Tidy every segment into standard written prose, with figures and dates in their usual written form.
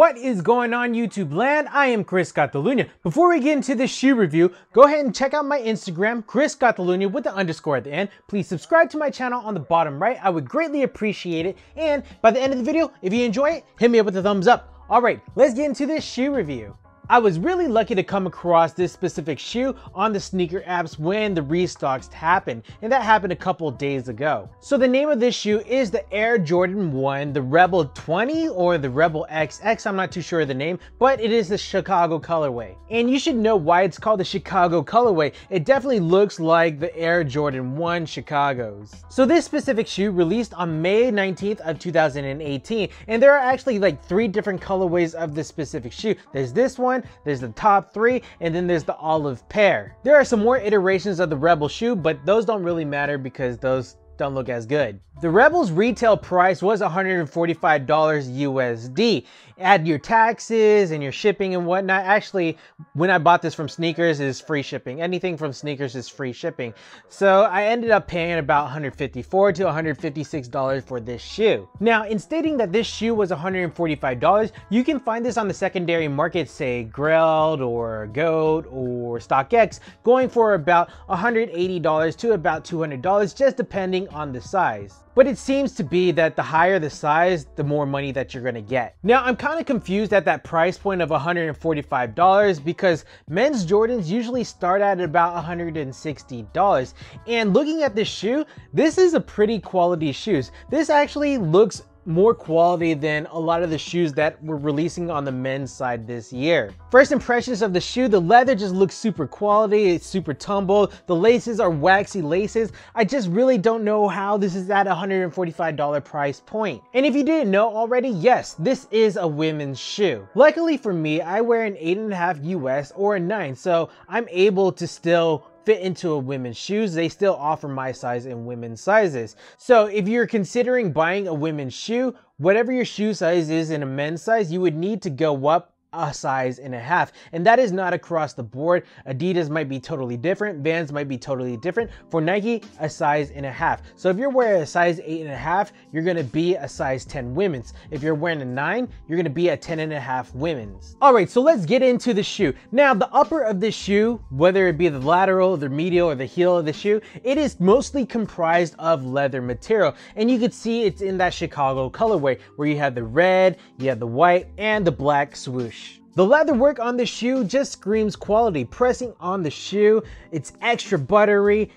What is going on, YouTube land? I am ChrisCataluna. Before we get into this shoe review, go ahead and check out my Instagram, ChrisCataluna with the underscore at the end. Please subscribe to my channel on the bottom right. I would greatly appreciate it. And by the end of the video, if you enjoy it, hit me up with a thumbs up. All right, let's get into this shoe review. I was really lucky to come across this specific shoe on the sneaker apps when the restocks happened, and that happened a couple days ago. So the name of this shoe is the Air Jordan 1, the Rebel 20 or the Rebel XX, I'm not too sure of the name, but it is the Chicago colorway. And you should know why it's called the Chicago colorway. It definitely looks like the Air Jordan 1 Chicagos. So this specific shoe released on May 19th of 2018, and there are actually like 3 different colorways of this specific shoe. There's this one, there's the top 3, and then there's the olive pear. There are some more iterations of the Rebel shoe, but those don't really matter because those don't look as good. The Rebel's retail price was $145 USD. Add your taxes and your shipping and whatnot. Actually, when I bought this from Sneakers, is free shipping. Anything from Sneakers is free shipping. So I ended up paying about $154 to $156 for this shoe. Now, in stating that this shoe was $145, you can find this on the secondary market, say Greld or Goat or StockX, going for about $180 to about $200, just depending on the size. But it seems to be that the higher the size, the more money that you're gonna get. Now, I'm kind of confused at that price point of $145 because men's Jordans usually start at about $160. And looking at this shoe, this is a pretty quality shoe. This actually looks more quality than a lot of the shoes that we're releasing on the men's side this year. First impressions of the shoe, the leather just looks super quality, it's super tumbled, the laces are waxy laces. I just really don't know how this is at a $145 price point. And if you didn't know already, yes, this is a women's shoe. Luckily for me, I wear an 8.5 US or a 9, so I'm able to still fit into a women's shoes. They still offer my size in women's sizes. So if you're considering buying a women's shoe, whatever your shoe size is in a men's size, you would need to go up a size and a half, and that is not across the board. Adidas might be totally different, Vans might be totally different. For Nike, a size and a half. So if you're wearing a size 8.5, you're gonna be a size 10 women's. If you're wearing a 9, you're gonna be a 10.5 women's. All right, so let's get into the shoe. Now, the upper of this shoe, whether it be the lateral, the medial, or the heel of the shoe, it is mostly comprised of leather material, and you can see it's in that Chicago colorway where you have the red, you have the white, and the black swoosh. The leather work on the shoe just screams quality. Pressing on the shoe, it's extra buttery.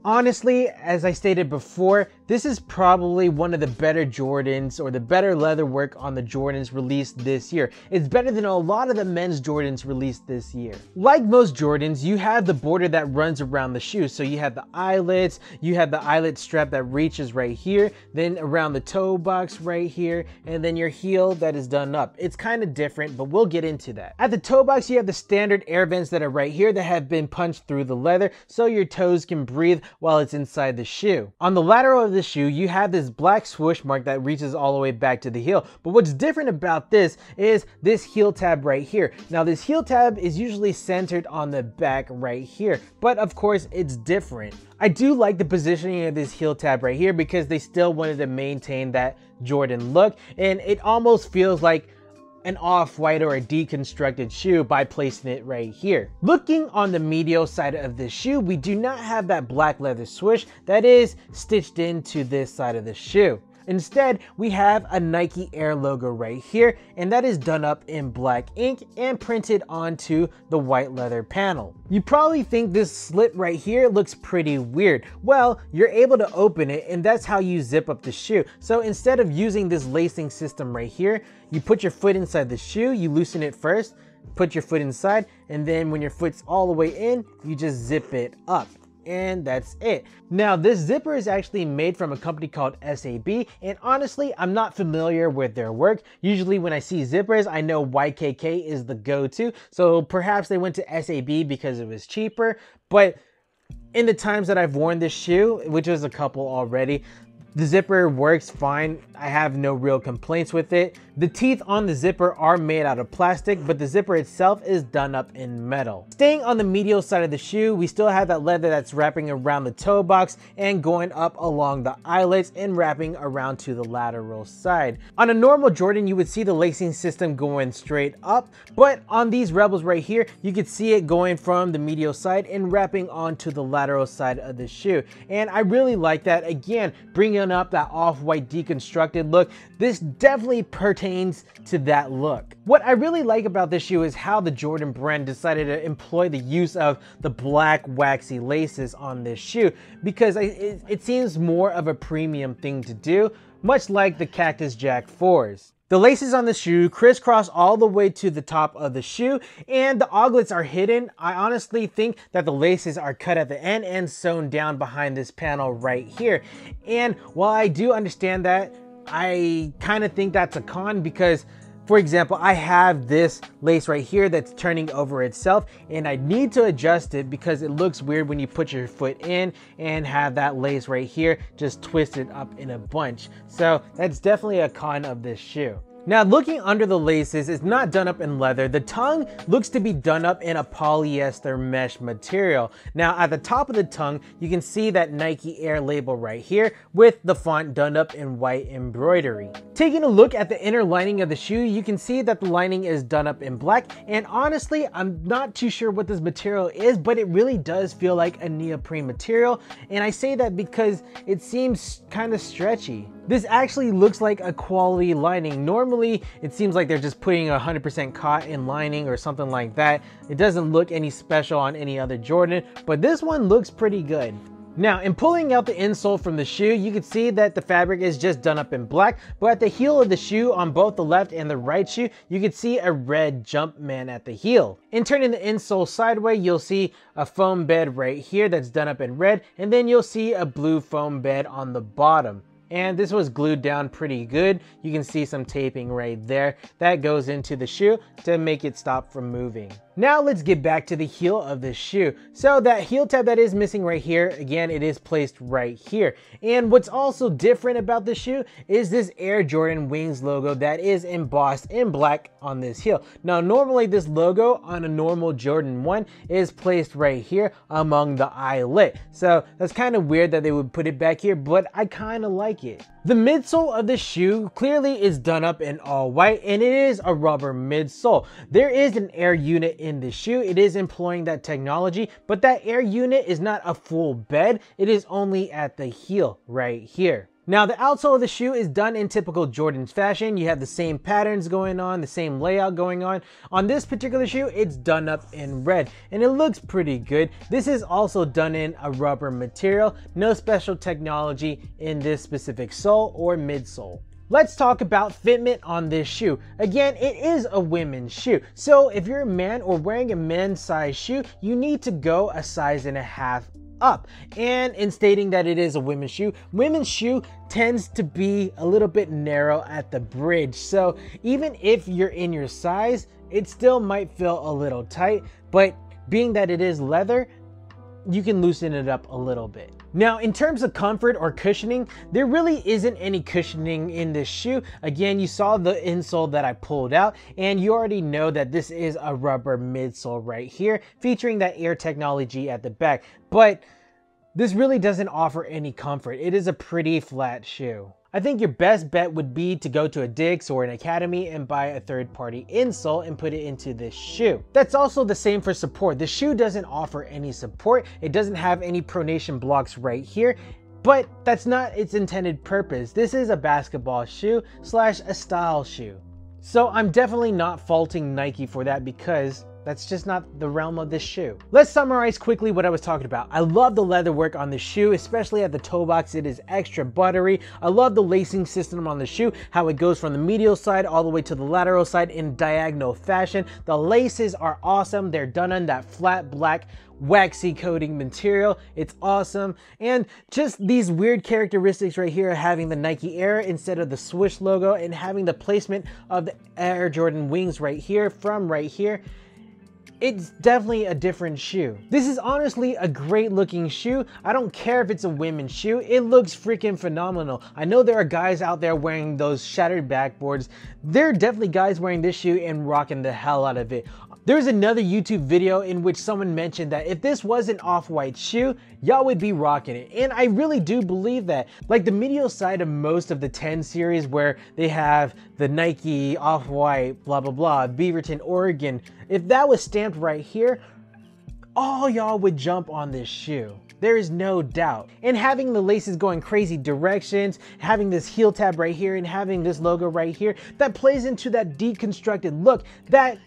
Honestly, as I stated before, this is probably one of the better Jordans or the better leather work on the Jordans released this year. It's better than a lot of the men's Jordans released this year. Like most Jordans, you have the border that runs around the shoe. So you have the eyelets, you have the eyelet strap that reaches right here, then around the toe box right here, and then your heel that is done up. It's kind of different, but we'll get into that. At the toe box, you have the standard air vents that are right here that have been punched through the leather so your toes can breathe while it's inside the shoe. On the lateral of the shoe, you have this black swoosh mark that reaches all the way back to the heel. But what's different about this is this heel tab right here. Now, this heel tab is usually centered on the back right here, but of course it's different. I do like the positioning of this heel tab right here because they still wanted to maintain that Jordan look, and it almost feels like an off-white or a deconstructed shoe by placing it right here. Looking on the medial side of the shoe, we do not have that black leather swoosh that is stitched into this side of the shoe. Instead, we have a Nike Air logo right here, and that is done up in black ink and printed onto the white leather panel. You probably think this slit right here looks pretty weird. Well, you're able to open it, and that's how you zip up the shoe. So instead of using this lacing system right here, you put your foot inside the shoe, you loosen it first, put your foot inside, and then when your foot's all the way in, you just zip it up. And that's it. Now, this zipper is actually made from a company called SAB, and honestly, I'm not familiar with their work. Usually when I see zippers, I know YKK is the go-to, so perhaps they went to SAB because it was cheaper. But in the times that I've worn this shoe, which was a couple already, the zipper works fine. I have no real complaints with it. The teeth on the zipper are made out of plastic, but the zipper itself is done up in metal. Staying on the medial side of the shoe, we still have that leather that's wrapping around the toe box and going up along the eyelets and wrapping around to the lateral side. On a normal Jordan, you would see the lacing system going straight up, but on these Rebels right here, you could see it going from the medial side and wrapping onto the lateral side of the shoe. And I really like that. Again, bringing up that off-white deconstructed look. This definitely pertains to that look. What I really like about this shoe is how the Jordan brand decided to employ the use of the black waxy laces on this shoe, because it seems more of a premium thing to do, much like the Cactus Jack 4s. The laces on the shoe crisscross all the way to the top of the shoe, and the auglets are hidden. I honestly think that the laces are cut at the end and sewn down behind this panel right here. And while I do understand that, I kind of think that's a con, because for example, I have this lace right here that's turning over itself, and I need to adjust it because it looks weird when you put your foot in and have that lace right here just twisted up in a bunch. So that's definitely a con of this shoe. Now, looking under the laces, it's not done up in leather. The tongue looks to be done up in a polyester mesh material. Now, at the top of the tongue, you can see that Nike Air label right here with the font done up in white embroidery. Taking a look at the inner lining of the shoe, you can see that the lining is done up in black. And honestly, I'm not too sure what this material is, but it really does feel like a neoprene material. And I say that because it seems kind of stretchy. This actually looks like a quality lining. Normally, it seems like they're just putting 100% cotton lining or something like that. It doesn't look any special on any other Jordan, but this one looks pretty good. Now, in pulling out the insole from the shoe, you can see that the fabric is just done up in black, but at the heel of the shoe on both the left and the right shoe, you can see a red Jumpman at the heel. In turning the insole sideways, you'll see a foam bed right here that's done up in red, and then you'll see a blue foam bed on the bottom. And this was glued down pretty good. You can see some taping right there that goes into the shoe to make it stop from moving. Now let's get back to the heel of this shoe. So that heel tab that is missing right here, again, it is placed right here. And what's also different about the shoe is this Air Jordan Wings logo that is embossed in black on this heel. Now, normally this logo on a normal Jordan 1 is placed right here among the eyelet. So that's kind of weird that they would put it back here, but I kind of like it. The midsole of the shoe clearly is done up in all white, and it is a rubber midsole. There is an air unit in the shoe. It is employing that technology, but that air unit is not a full bed. It is only at the heel right here. Now, the outsole of the shoe is done in typical Jordan fashion. You have the same patterns going on, the same layout going on. On this particular shoe, it's done up in red, and it looks pretty good. This is also done in a rubber material. No special technology in this specific sole or midsole. Let's talk about fitment on this shoe. Again, it is a women's shoe. So if you're a man or wearing a men's size shoe, you need to go a size and a half up. And in stating that it is a women's shoe tends to be a little bit narrow at the bridge. So even if you're in your size, it still might feel a little tight, but being that it is leather, you can loosen it up a little bit. Now, in terms of comfort or cushioning, there really isn't any cushioning in this shoe. Again, you saw the insole that I pulled out, and you already know that this is a rubber midsole right here, featuring that air technology at the back. But this really doesn't offer any comfort. It is a pretty flat shoe. I think your best bet would be to go to a Dick's or an Academy and buy a third-party insole and put it into this shoe. That's also the same for support. The shoe doesn't offer any support. It doesn't have any pronation blocks right here, but that's not its intended purpose. This is a basketball shoe slash a style shoe. So I'm definitely not faulting Nike for that, because that's just not the realm of this shoe. Let's summarize quickly what I was talking about. I love the leather work on the shoe, especially at the toe box. It is extra buttery. I love the lacing system on the shoe, how it goes from the medial side all the way to the lateral side in diagonal fashion. The laces are awesome. They're done on that flat black waxy coating material. It's awesome. And just these weird characteristics right here, having the Nike Air instead of the swoosh logo and having the placement of the Air Jordan Wings right here from right here. it's definitely a different shoe. This is honestly a great looking shoe. I don't care if it's a women's shoe. It looks freaking phenomenal. I know there are guys out there wearing those shattered backboards. There are definitely guys wearing this shoe and rocking the hell out of it. There's another YouTube video in which someone mentioned that if this was an off-white shoe, y'all would be rocking it. And I really do believe that. Like the medial side of most of the 10 series where they have the Nike, off-white, blah, blah, blah, Beaverton, Oregon. If that was stamped right here, all y'all would jump on this shoe. There is no doubt. And having the laces going crazy directions, having this heel tab right here and having this logo right here, that plays into that deconstructed look that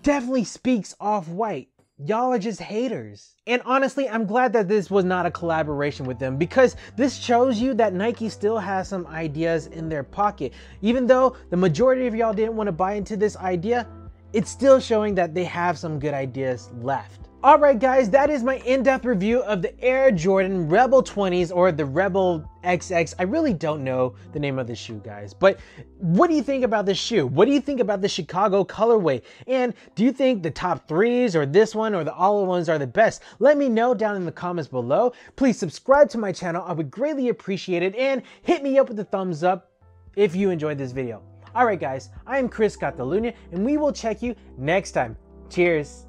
definitely speaks off-white. Y'all are just haters. And honestly, I'm glad that this was not a collaboration with them, because this shows you that Nike still has some ideas in their pocket. Even though the majority of y'all didn't want to buy into this idea, it's still showing that they have some good ideas left. Alright guys, that is my in-depth review of the Air Jordan Rebel 20s, or the Rebel XX. I really don't know the name of the shoe, guys. But what do you think about this shoe? What do you think about the Chicago colorway? And do you think the top threes or this one or the all ones are the best? Let me know down in the comments below. Please subscribe to my channel. I would greatly appreciate it. And hit me up with a thumbs up if you enjoyed this video. Alright guys, I am ChrisCataluna, and we will check you next time. Cheers.